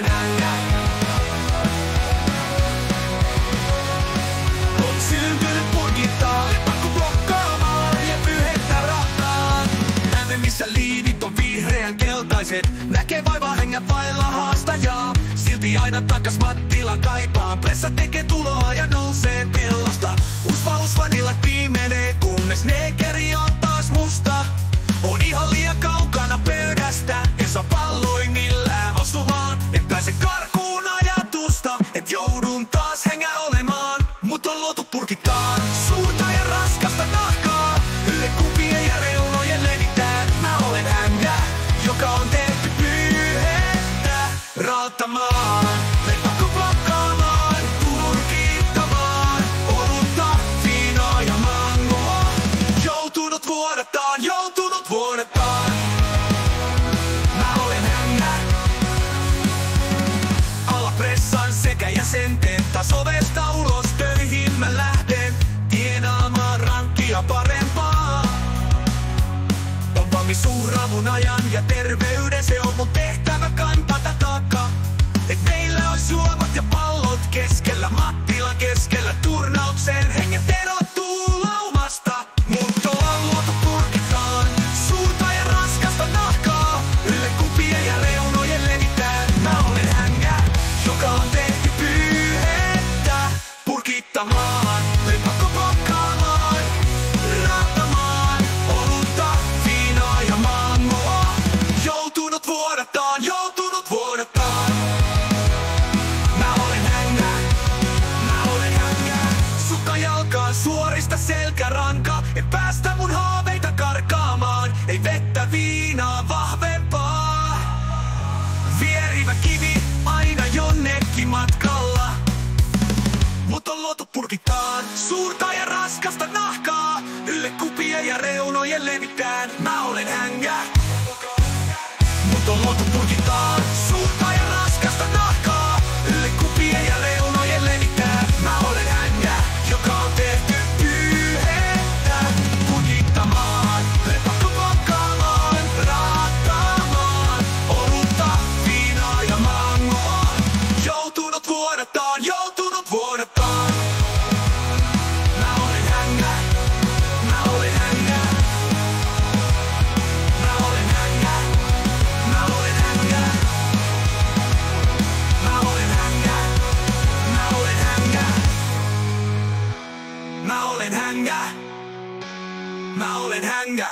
olen hängä. On syntynyt purkittaa, pakko blokkaamaan ja pyhettä rahtaan. Näemme missä liivit on vihreän keltaiset, näkee vaivaa hengä vailla haastajaa. Silti aina takas Mattila kaipaa, pressa tekee tuloa ja nousee kellosta. Usvalus vanillat pimenee, kunnes nekeri on taas musta. On ihan liian kaukana pöydästä, en saa palloi millään osumaan. En pääse karkuun ajatusta, et joudun taas hengä olemaan. Mut on luotu purkittaan, suurta ja raskasta nahkaa. Ylle kupien ja reunojen levitään. Mä olen hängä, joka on tehty pyyhettä raattamaan. Lepakko blokkaamaan, purkittamaan. Olutta, viinaa ja mangoa. Joutunut vuodataan, joutunut vuodataan. Mä olen hängä. Alapressan sekä jäsenten tasovesta ulos töihin mä lähden. Tienaamaan rankkia parempaa. On valmis uhraavun ajan ja terveyden, se on mun tehtävä kantata taakka. Et meillä ois juomat ja pallot keskellä Mattila keskellä turnauksen. Henget erottuu laumasta, mut ollaan luotu purkitaan. Suurta ja raskasta nahkaa, ylle kupien ja reunojen levitään. Mä olen hängä, joka on tehty pyyhettä purkittamaan. Lepakko blokkaamaan, raattamaan. Olutta, viinaa ja mangoa. Joutunut vuodataan, joutunut vuodataan. Mä olen hängä, mä olen hängä. Sukka jalkaan suorista selkäranka, et päästä mun haaveita karkaamaan. Ei vettä viinaa vahvempaa. Vierivä kivi aina jonnekin matkalla. Mut on luotu purkitaan, suurta ja raskasta nahkaa. Ylle kupien ja reunojen levitään. Mä olen hängä. Mut on luotu purkitaan, suurta ja raskasta nahkaa. Ylle kupien ja reunojen levitään. Mä olen hängä, joka on tehty pyyhettä purkittamaan. Lepakko blokkaamaan, raattamaan. Olutta, viinaa ja mangoa. Joutunut vuodataan, joutunut vuodataan. Mä olen hängä, mä olen hängä. Mä olen hängä, mä olen hängä. Mä olen hängä, mä olen hängä. Mä olen hängä, mä olen hängä.